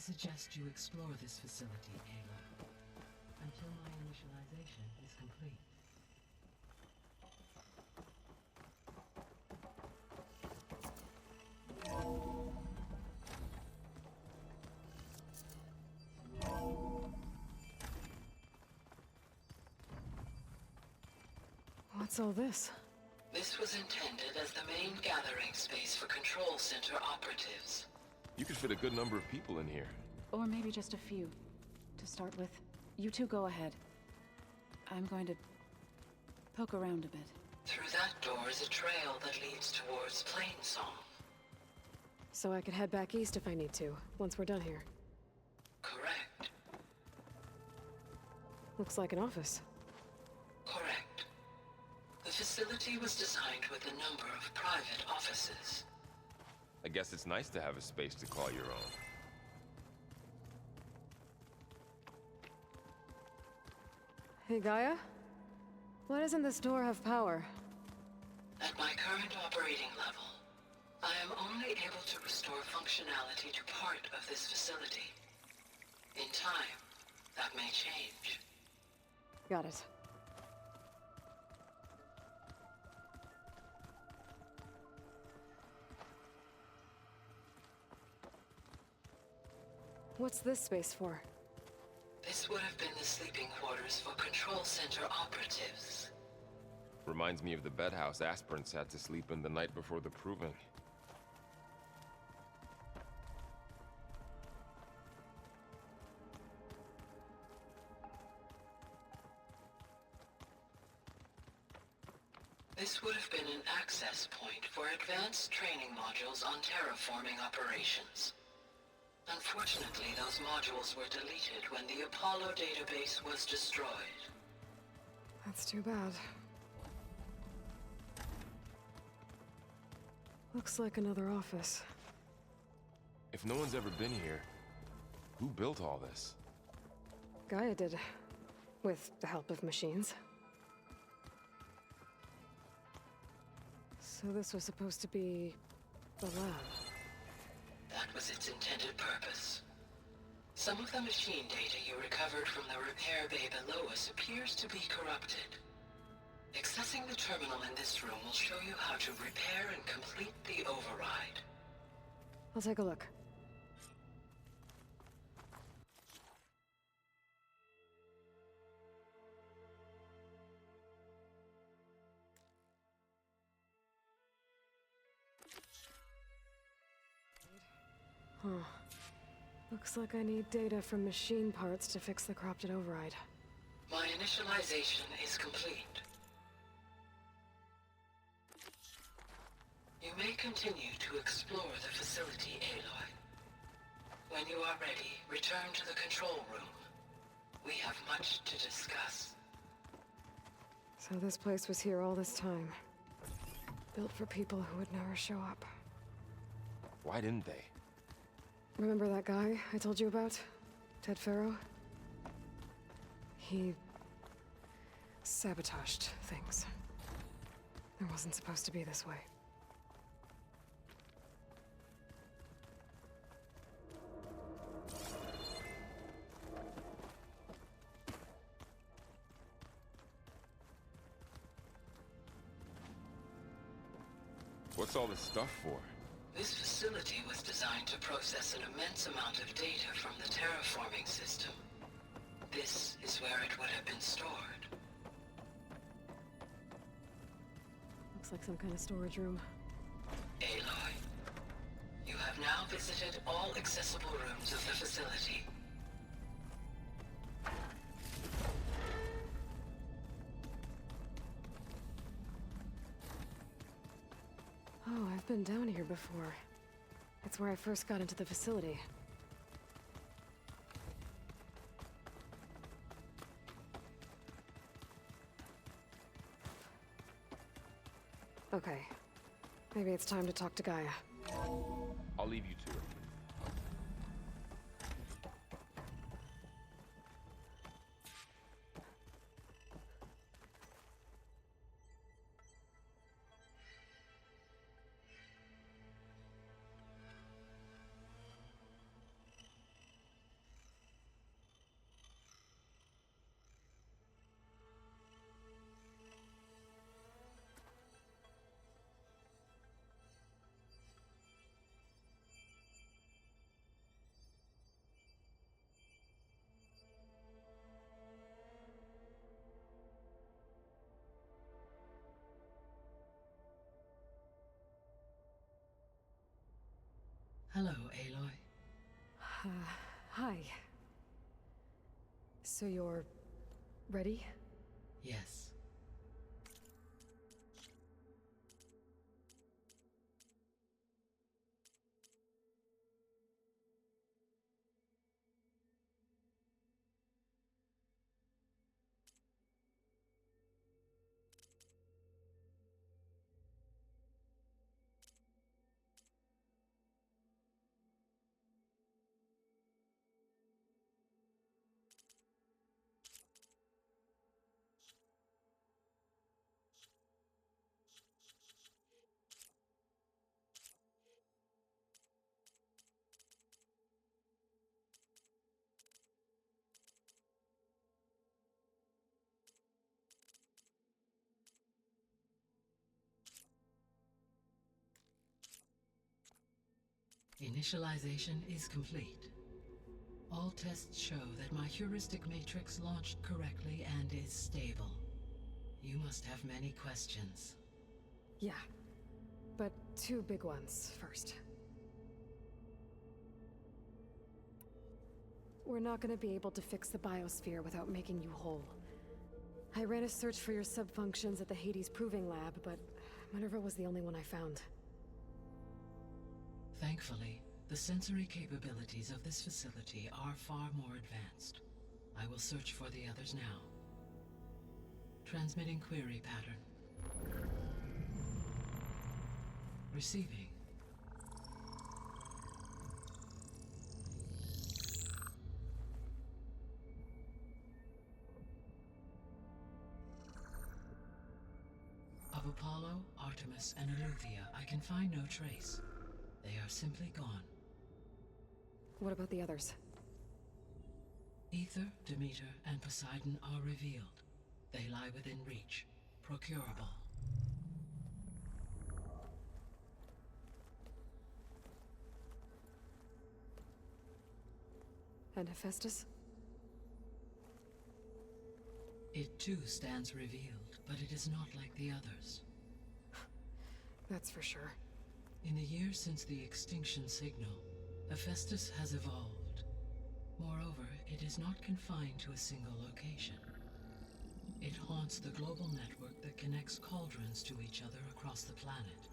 suggest you explore this facility, Aloy, until my initialization is complete. What's all this? This was intended as the main gathering space for control center operatives. You could fit a good number of people in here. Or maybe just a few. To start with. You two go ahead. I'm going to poke around a bit. Through that door is a trail that leads towards Plainsong. So I could head back east if I need to, once we're done here. Correct. Looks like an office. Correct. The facility was designed with a number of private offices. I guess it's nice to have a space to call your own. Hey, Gaia? Why doesn't this door have power? At my current operating level, I am only able to restore functionality to part of this facility. In time, that may change. Got it. What's this space for? This would have been the sleeping quarters for control center operatives. Reminds me of the bedhouse aspirants had to sleep in the night before the proving. This would have been an access point for advanced training modules on terraforming operations. Unfortunately, those modules were deleted when the Apollo database was destroyed. That's too bad. Looks like another office. If no one's ever been here, who built all this? Gaia did. With the help of machines. So this was supposed to be the lab. That was its intended purpose. Some of the machine data you recovered from the repair bay below us appears to be corrupted. Accessing the terminal in this room will show you how to repair and complete the override. I'll take a look. Huh. Looks like I need data from machine parts to fix the corrupted override. My initialization is complete. You may continue to explore the facility, Aloy. When you are ready, return to the control room. We have much to discuss. So this place was here all this time. Built for people who would never show up. Why didn't they? Remember that guy I told you about? Ted Farrow? He sabotaged things. It wasn't supposed to be this way. What's all this stuff for? This facility was designed to process an immense amount of data from the terraforming system. This is where it would have been stored. Looks like some kind of storage room. Aloy, you have now visited all accessible rooms of the facility. Oh, I've been down here before. It's where I first got into the facility. Okay. Maybe it's time to talk to Gaia. I'll leave you to it. Hello, Aloy. Hi. So you're ready? Yes. Initialization is complete. All tests show that my heuristic matrix launched correctly and is stable. You must have many questions. Yeah. But two big ones first. We're not gonna be able to fix the biosphere without making you whole. I ran a search for your subfunctions at the Hades Proving Lab, but Minerva was the only one I found. Thankfully, the sensory capabilities of this facility are far more advanced. I will search for the others now. Transmitting query pattern. Receiving. Of Apollo, Artemis, and Eleuthia, I can find no trace. They are simply gone. What about the others? Ether, Demeter, and Poseidon are revealed. They lie within reach, procurable. And Hephaestus? It too stands revealed, but it is not like the others. That's for sure. In the years since the extinction signal, Hephaestus has evolved. Moreover, it is not confined to a single location. It haunts the global network that connects cauldrons to each other across the planet,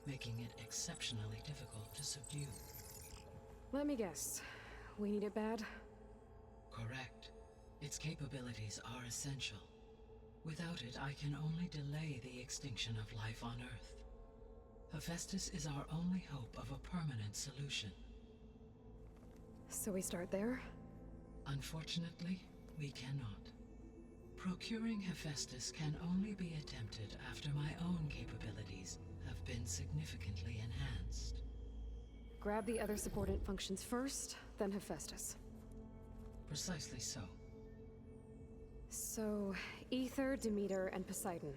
making it exceptionally difficult to subdue. Let me guess. We need it bad? Correct. Its capabilities are essential. Without it, I can only delay the extinction of life on Earth. Hephaestus is our only hope of a permanent solution. So we start there? Unfortunately, we cannot. Procuring Hephaestus can only be attempted after my own capabilities have been significantly enhanced. Grab the other subordinate functions first, then Hephaestus. Precisely so. So, Ether, Demeter, and Poseidon.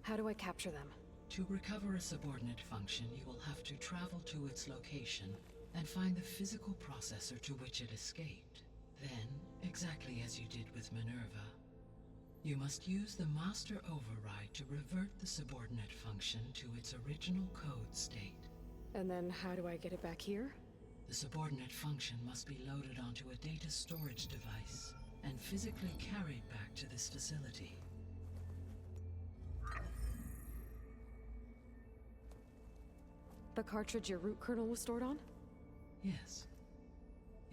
How do I capture them? To recover a subordinate function, you will have to travel to its location and find the physical processor to which it escaped. Then, exactly as you did with Minerva, you must use the master override to revert the subordinate function to its original code state. And then how do I get it back here? The subordinate function must be loaded onto a data storage device and physically carried back to this facility. The cartridge your root kernel was stored on? Yes.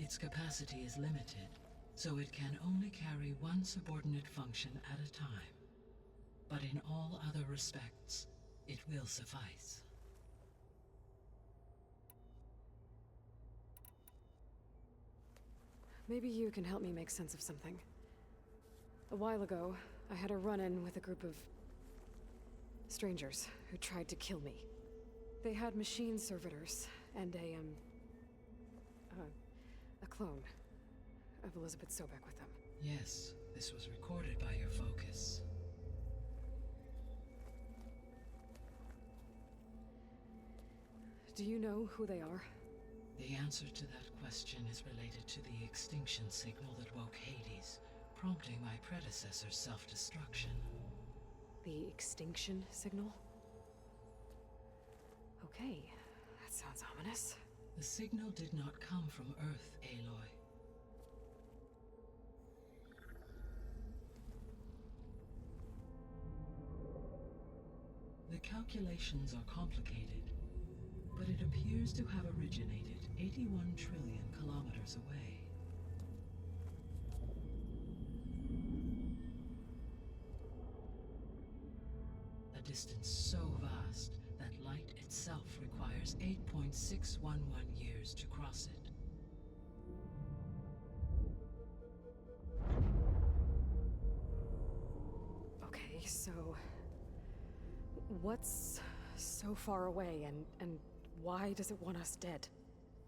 Its capacity is limited, so it can only carry one subordinate function at a time. But in all other respects, it will suffice. Maybe you can help me make sense of something. A while ago, I had a run-in with a group of strangers who tried to kill me. They had machine servitors and a clone of Elizabeth Sobek with them. Yes, this was recorded by your focus. Do you know who they are? The answer to that question is related to the extinction signal that woke Hades, prompting my predecessor's self-destruction. The extinction signal? Okay, that sounds ominous. The signal did not come from Earth, Aloy. The calculations are complicated, but it appears to have originated 81 trillion kilometers away. A distance so vast that light itself requires 8.611 years to cross it. Okay, so what's so far away and why does it want us dead?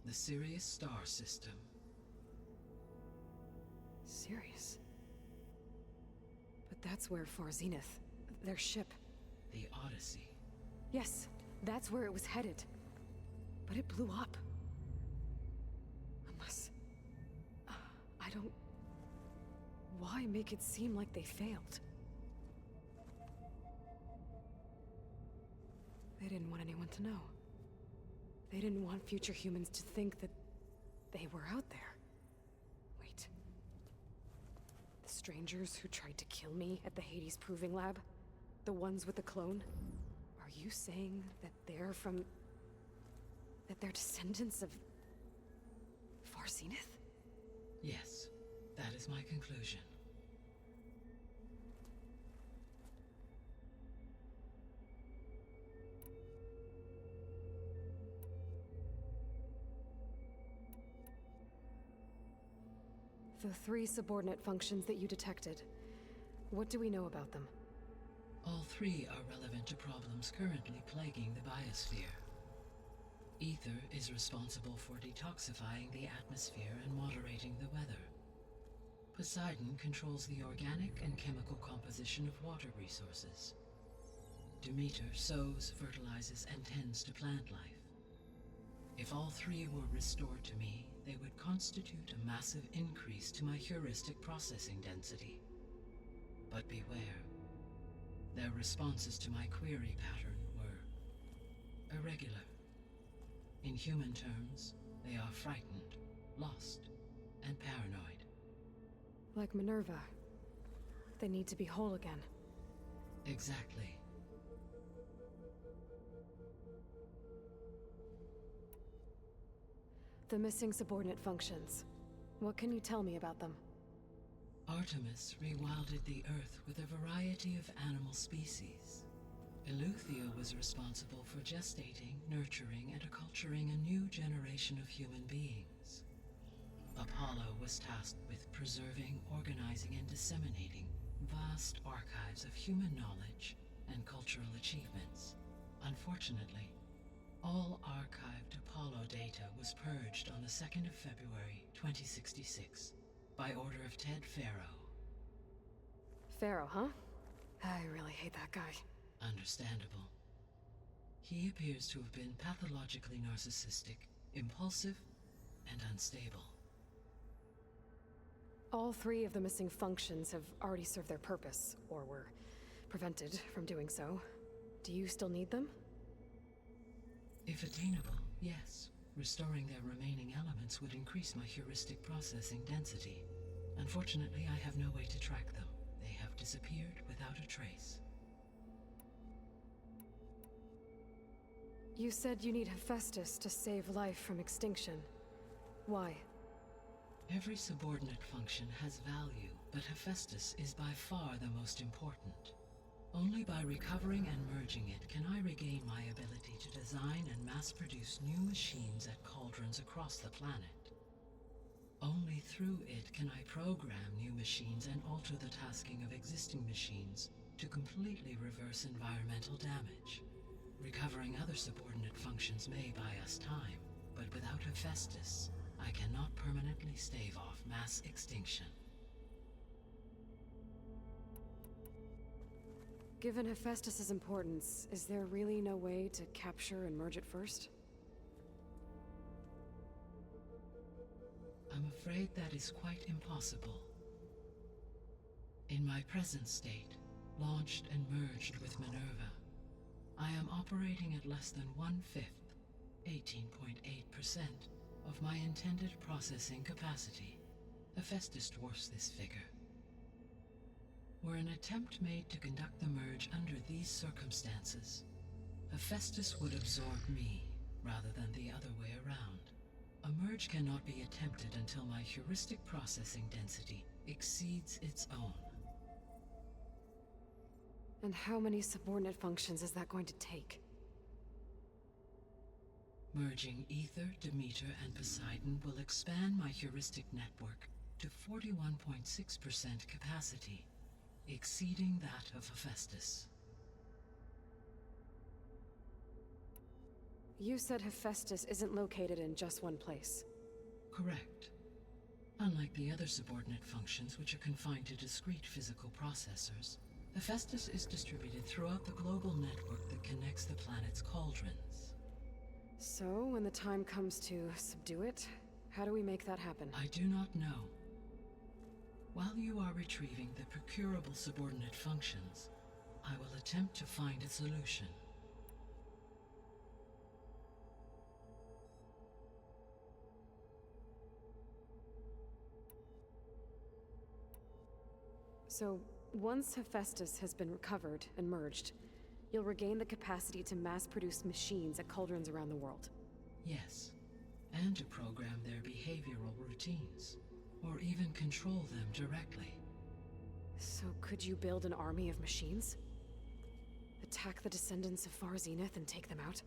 The Sirius star system. Sirius? But that's where Far Zenith, their ship. The Odyssey. Yes, that's where it was headed. But it blew up. Unless... I don't... Why make it seem like they failed? They didn't want anyone to know. They didn't want future humans to think that they were out there. Wait. The strangers who tried to kill me at the Hades Proving Lab? The ones with the clone? Are you saying that they're from... that they're descendants of... Far Zenith? Yes, that is my conclusion. The 3 subordinate functions that you detected. What do we know about them? All 3 are relevant to problems currently plaguing the biosphere. Ether is responsible for detoxifying the atmosphere and moderating the weather. Poseidon controls the organic and chemical composition of water resources. Demeter sows, fertilizes, and tends to plant life. If all 3 were restored to me, they would constitute a massive increase to my heuristic processing density. But beware. Their responses to my query pattern were irregular. In human terms, they are frightened, lost, and paranoid. Like Minerva. They need to be whole again. Exactly. The missing subordinate functions. What can you tell me about them? Artemis rewilded the Earth with a variety of animal species. Eleuthia was responsible for gestating, nurturing, and acculturating a new generation of human beings. Apollo was tasked with preserving, organizing, and disseminating vast archives of human knowledge and cultural achievements. Unfortunately, all archived Apollo data was purged on the 2nd of February, 2066, by order of Ted Faro. Pharaoh, huh? I really hate that guy. Understandable. He appears to have been pathologically narcissistic, impulsive, and unstable. All 3 of the missing functions have already served their purpose, or were prevented from doing so. Do you still need them? If attainable, yes. Restoring their remaining elements would increase my heuristic processing density. Unfortunately, I have no way to track them. They have disappeared without a trace. You said you need Hephaestus to save life from extinction. Why? Every subordinate function has value, but Hephaestus is by far the most important. Only by recovering and merging it can I regain my ability to design and mass-produce new machines at cauldrons across the planet. Only through it can I program new machines and alter the tasking of existing machines to completely reverse environmental damage. Recovering other subordinate functions may buy us time, but without Hephaestus, I cannot permanently stave off mass extinction. Given Hephaestus's importance, is there really no way to capture and merge it first? I'm afraid that is quite impossible. In my present state, launched and merged with Minerva, I am operating at less than 1/5 18.8% of my intended processing capacity. Hephaestus dwarfs this figure. Were an attempt made to conduct the merge under these circumstances, Hephaestus would absorb me rather than the other way around. A merge cannot be attempted until my heuristic processing density exceeds its own. And how many subordinate functions is that going to take? Merging Ether, Demeter, and Poseidon will expand my heuristic network to 41.6% capacity, exceeding that of Hephaestus. You said Hephaestus isn't located in just one place. Correct. Unlike the other subordinate functions, which are confined to discrete physical processors, Hephaestus is distributed throughout the global network that connects the planet's cauldrons. So, when the time comes to subdue it, how do we make that happen? I do not know. While you are retrieving the procurable subordinate functions, I will attempt to find a solution. So, once Hephaestus has been recovered and merged, you'll regain the capacity to mass-produce machines at cauldrons around the world. Yes, and to program their behavioral routines, or even control them directly. So could you build an army of machines? Attack the descendants of Far Zenith and take them out?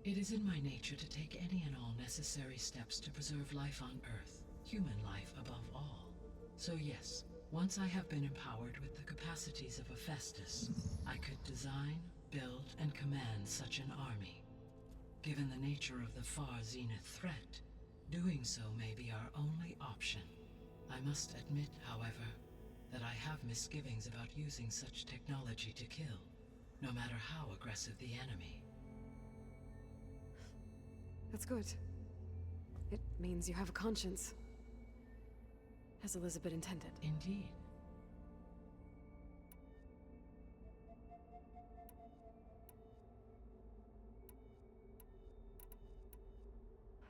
It is in my nature to take any and all necessary steps to preserve life on Earth, human life above all. So yes, once I have been empowered with the capacities of Hephaestus, I could design, build, and command such an army. Given the nature of the Far Zenith threat, doing so may be our only option. I must admit, however, that I have misgivings about using such technology to kill, no matter how aggressive the enemy. That's good. It means you have a conscience. As Elizabeth intended. Indeed.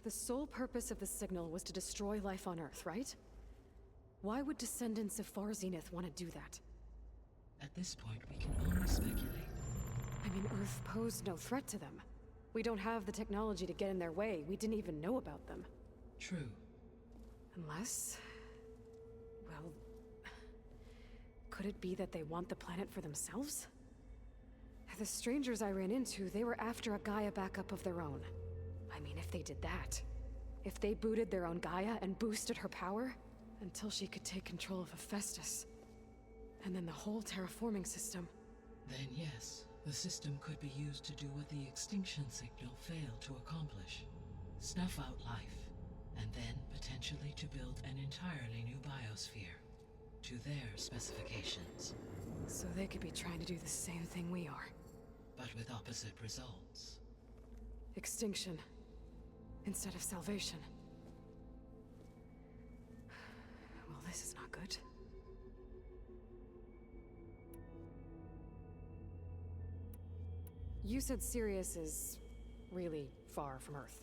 The sole purpose of the signal was to destroy life on Earth, right? Why would descendants of Far Zenith want to do that? At this point, we can only speculate. I mean, Earth posed no threat to them. We don't have the technology to get in their way. We didn't even know about them. True. Unless... well... could it be that they want the planet for themselves? The strangers I ran into, they were after a Gaia backup of their own. I mean, if they did that... if they booted their own Gaia and boosted her power... until she could take control of Hephaestus. And then the whole terraforming system. Then yes, the system could be used to do what the extinction signal failed to accomplish. Snuff out life, and then potentially to build an entirely new biosphere. To their specifications. So they could be trying to do the same thing we are. But with opposite results. Extinction. Instead of salvation. Well, this is not good. You said Sirius is really far from Earth.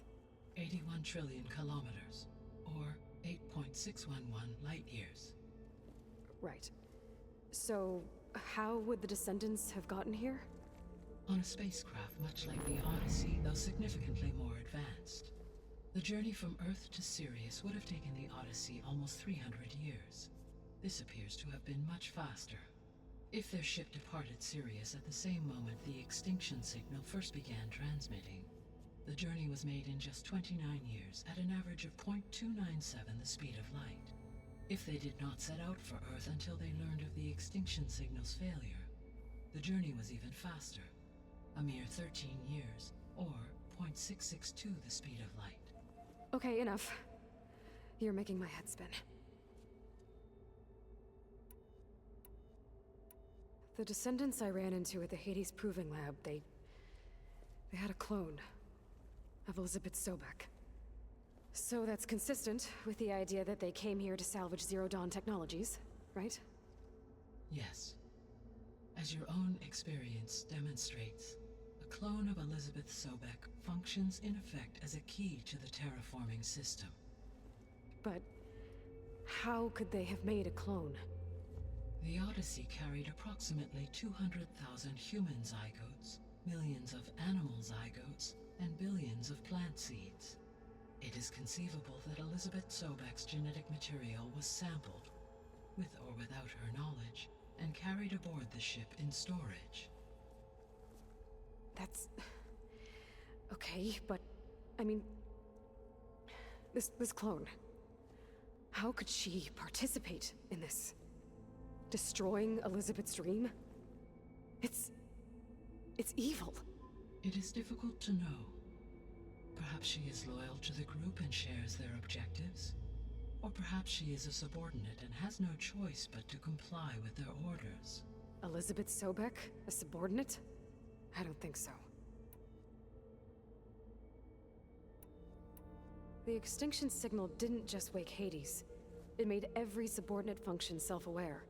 81 trillion kilometers, or 8.611 light years. Right. So, how would the descendants have gotten here? On a spacecraft much like the Odyssey, though significantly more advanced. The journey from Earth to Sirius would have taken the Odyssey almost 300 years. This appears to have been much faster. If their ship departed Sirius at the same moment the extinction signal first began transmitting, the journey was made in just 29 years at an average of 0.297 the speed of light. If they did not set out for Earth until they learned of the extinction signal's failure, the journey was even faster, a mere 13 years, or 0.662 the speed of light. Okay, enough. You're making my head spin. The descendants I ran into at the Hades Proving Lab, they had a clone of Elizabeth Sobek. So that's consistent with the idea that they came here to salvage Zero Dawn technologies, right? Yes. As your own experience demonstrates, clone of Elizabeth Sobek functions in effect as a key to the terraforming system. But how could they have made a clone? The Odyssey carried approximately 200,000 human zygotes, millions of animal zygotes, and billions of plant seeds. It is conceivable that Elizabeth Sobek's genetic material was sampled, with or without her knowledge, and carried aboard the ship in storage. That's... okay, but... I mean... This clone... How could she participate in this? Destroying Elizabeth's dream? It's evil. It is difficult to know. Perhaps she is loyal to the group and shares their objectives. Or perhaps she is a subordinate and has no choice but to comply with their orders. Elizabeth Sobek? A subordinate? I don't think so. The extinction signal didn't just wake Hades. It made every subordinate function self-aware.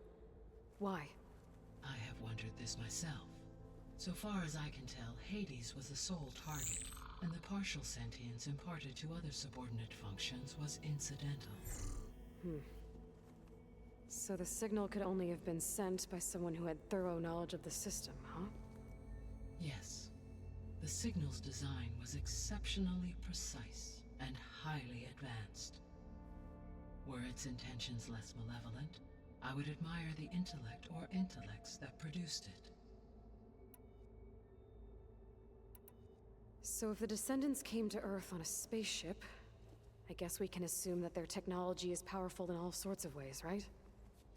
Why? I have wondered this myself. So far as I can tell, Hades was the sole target, and the partial sentience imparted to other subordinate functions was incidental. So the signal could only have been sent by someone who had thorough knowledge of the system, huh? Yes. The signal's design was exceptionally precise and highly advanced. Were its intentions less malevolent, I would admire the intellect or intellects that produced it. So if the descendants came to Earth on a spaceship, I guess we can assume that their technology is powerful in all sorts of ways, right?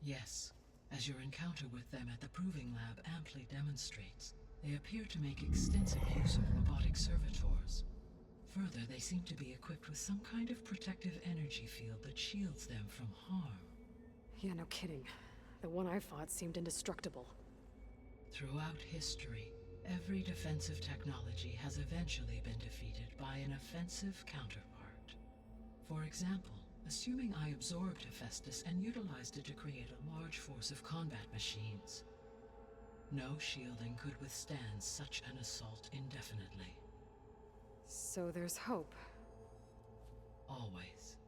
Yes, as your encounter with them at the Proving Lab amply demonstrates, they appear to make extensive use of robotic servitors. Further, they seem to be equipped with some kind of protective energy field that shields them from harm. Yeah, no kidding. The one I fought seemed indestructible. Throughout history, every defensive technology has eventually been defeated by an offensive counterpart. For example, assuming I absorbed Hephaestus and utilized it to create a large force of combat machines. No shielding could withstand such an assault indefinitely. So there's hope. Always.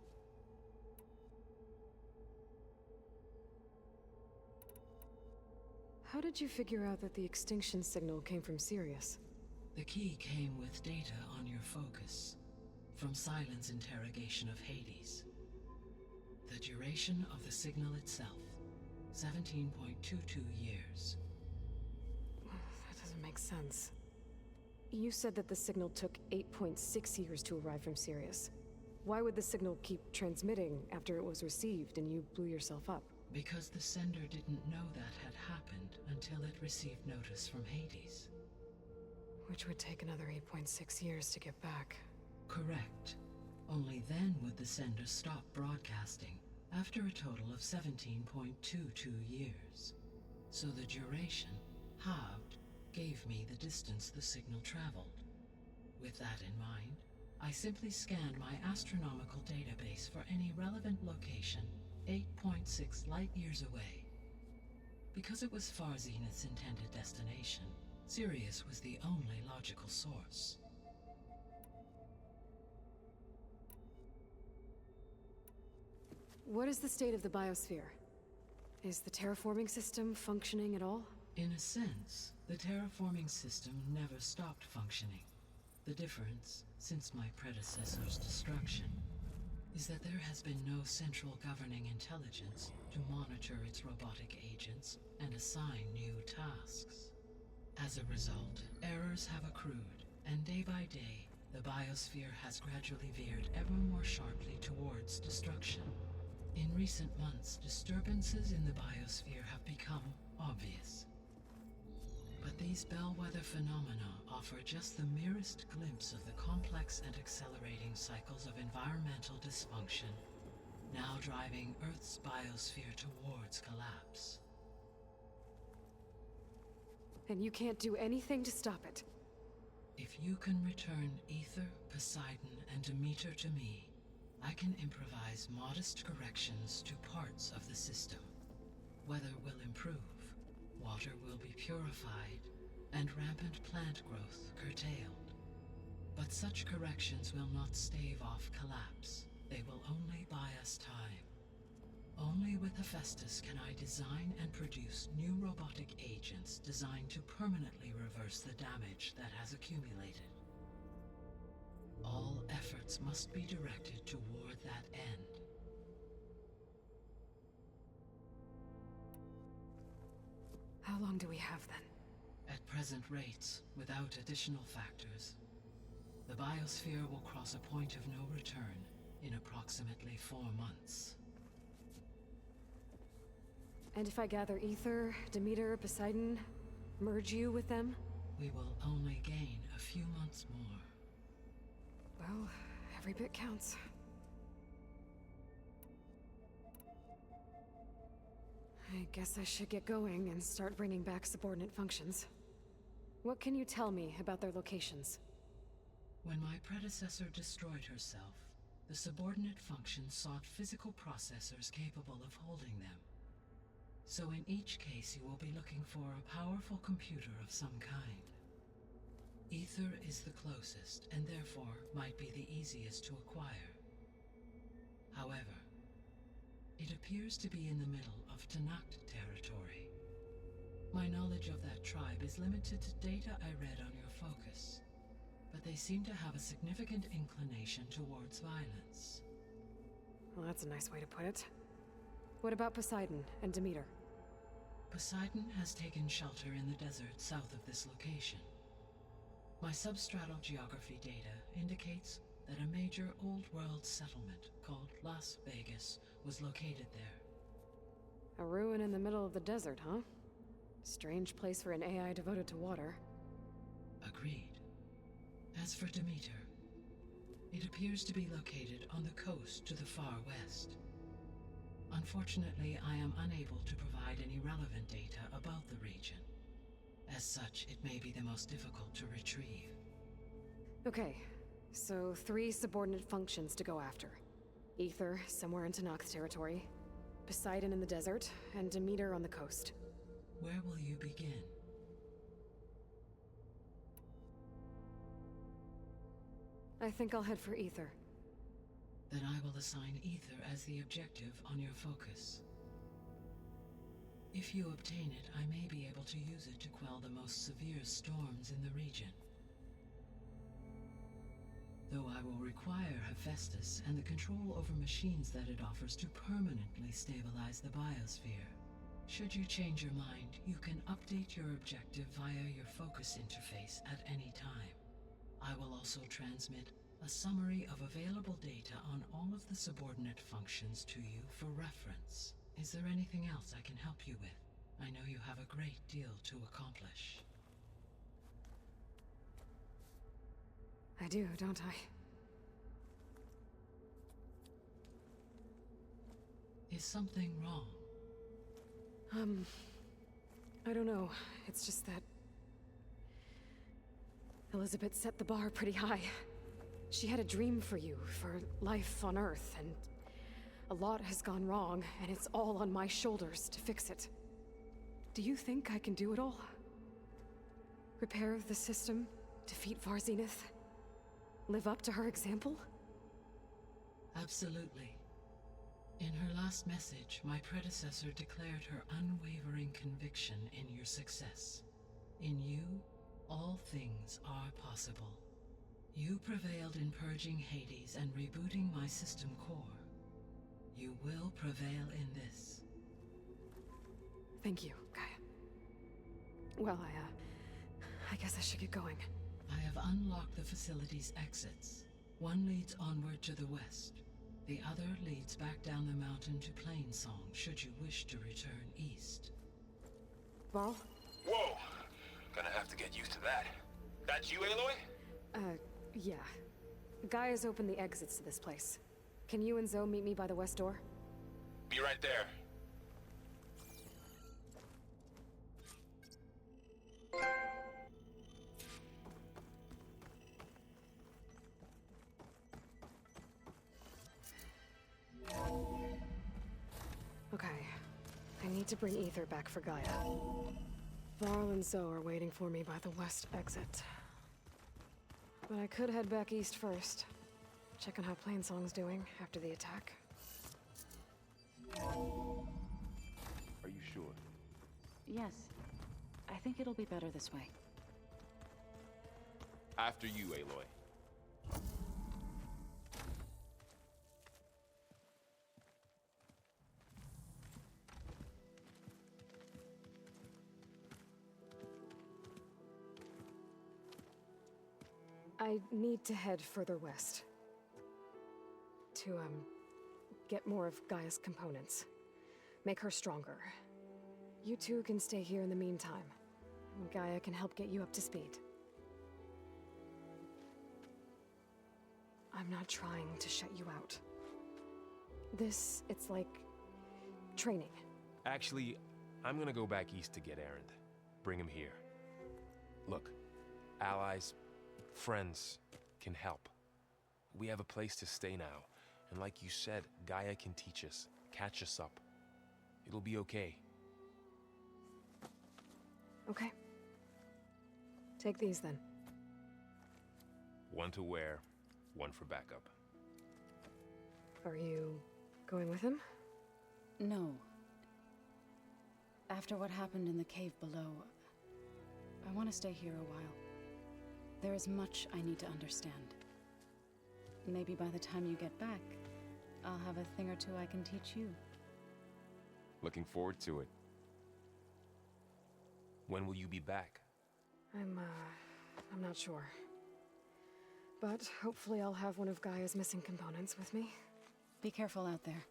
How did you figure out that the extinction signal came from Sirius? The key came with data on your focus, from Silent's interrogation of Hades. The duration of the signal itself, 17.22 years. That doesn't make sense. You said that the signal took 8.6 years to arrive from Sirius. Why would the signal keep transmitting after it was received and you blew yourself up? Because the sender didn't know that had happened until it received notice from Hades. Which would take another 8.6 years to get back. Correct. Only then would the sender stop broadcasting, after a total of 17.22 years. So the duration, halved, gave me the distance the signal traveled. With that in mind, I simply scanned my astronomical database for any relevant location 8.6 light-years away. Because it was far Zenith's intended destination, Sirius was the only logical source. What is the state of the biosphere? Is the terraforming system functioning at all? In a sense, the terraforming system never stopped functioning. The difference, since my predecessor's destruction, is that there has been no central governing intelligence to monitor its robotic agents and assign new tasks. As a result, errors have accrued, and day by day, the biosphere has gradually veered ever more sharply towards destruction. In recent months, disturbances in the biosphere have become obvious. But these bellwether phenomena offer just the merest glimpse of the complex and accelerating cycles of environmental dysfunction, now driving Earth's biosphere towards collapse. And you can't do anything to stop it? If you can return Ether, Poseidon, and Demeter to me, I can improvise modest corrections to parts of the system. Weather will improve, water will be purified, and rampant plant growth curtailed. But such corrections will not stave off collapse. They will only buy us time. Only with Hephaestus can I design and produce new robotic agents designed to permanently reverse the damage that has accumulated. All efforts must be directed toward that end. How long do we have then? At present rates, without additional factors, the biosphere will cross a point of no return in approximately 4 months. And if I gather Ether, Demeter, Poseidon, merge you with them? We will only gain a few months more. Well, every bit counts. I guess I should get going and start bringing back subordinate functions. What can you tell me about their locations? When my predecessor destroyed herself, the subordinate functions sought physical processors capable of holding them. So in each case you will be looking for a powerful computer of some kind. Ether is the closest, and therefore might be the easiest to acquire. However, it appears to be in the middle of TOMAHAWK territory. My knowledge of that tribe is limited to data I read on your focus, but they seem to have a significant inclination towards violence. Well, that's a nice way to put it. What about Poseidon and Demeter? Poseidon has taken shelter in the desert south of this location. My substratal geography data indicates that a major old-world settlement called Las Vegas was located there. A ruin in the middle of the desert, huh? Strange place for an AI devoted to water. Agreed. As for Demeter, it appears to be located on the coast to the far west. Unfortunately, I am unable to provide any relevant data about the region. As such, it may be the most difficult to retrieve. Okay, so 3 subordinate functions to go after. Ether, somewhere in TOMAHAWK territory. Poseidon in the desert, and Demeter on the coast. Where will you begin? I think I'll head for Ether. Then I will assign Ether as the objective on your focus. If you obtain it, I may be able to use it to quell the most severe storms in the region. Though I will require Hephaestus and the control over machines that it offers to permanently stabilize the biosphere. Should you change your mind, you can update your objective via your focus interface at any time. I will also transmit a summary of available data on all of the subordinate functions to you for reference. Is there anything else I can help you with? I know you have a great deal to accomplish. I do, don't I? Is something wrong? I don't know. It's just that Elizabeth set the bar pretty high. She had a dream for you, for life on Earth, and a lot has gone wrong, and it's all on my shoulders to fix it. Do you think I can do it all? Repair the system, defeat Varzenith, live up to her example? Absolutely. In her last message, my predecessor declared her unwavering conviction in your success. In you, all things are possible. You prevailed in purging Hades and rebooting my system core. You will prevail in this. Thank you, Gaia. Well, I guess I should get going. I have unlocked the facility's exits. One leads onward to the west. The other leads back down the mountain to Plainsong, should you wish to return east. Varl? Whoa! Gonna have to get used to that. That's you, Aloy? Yeah. Gaia's opened the exits to this place. Can you and Zoe meet me by the west door? Be right there. Okay. I need to bring Ether back for Gaia. Varl and Zoe are waiting for me by the west exit. But I could head back east first. Check on how Plainsong's doing after the attack. Are you sure? Yes. I think it'll be better this way. After you, Aloy. I need to head further west. To, get more of Gaia's components. Make her stronger. You two can stay here in the meantime. Gaia can help get you up to speed. I'm not trying to shut you out. It's like... training. Actually, I'm gonna go back east to get Erend. Bring him here. Look, allies, friends can help. We have a place to stay now, and like you said, Gaia can teach us, catch us up. It'll be okay. Okay. Take these then. One to wear, one for backup. Are you going with him? No. After what happened in the cave below, I want to stay here a while. There is much I need to understand. Maybe by the time you get back, I'll have a thing or two I can teach you. Looking forward to it. When will you be back? I'm not sure. But hopefully I'll have one of Gaia's missing components with me. Be careful out there.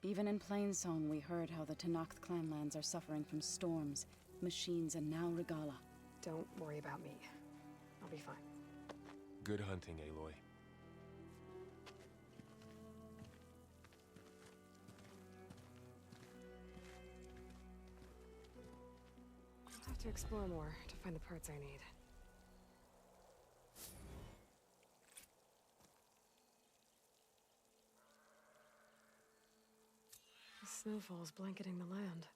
Even in Plainsong, we heard how the Tenakth clanlands are suffering from storms, machines, and now Regala. Don't worry about me. I'll be fine. Good hunting, Aloy. I'll have to explore more to find the parts I need. The snowfall's blanketing the land.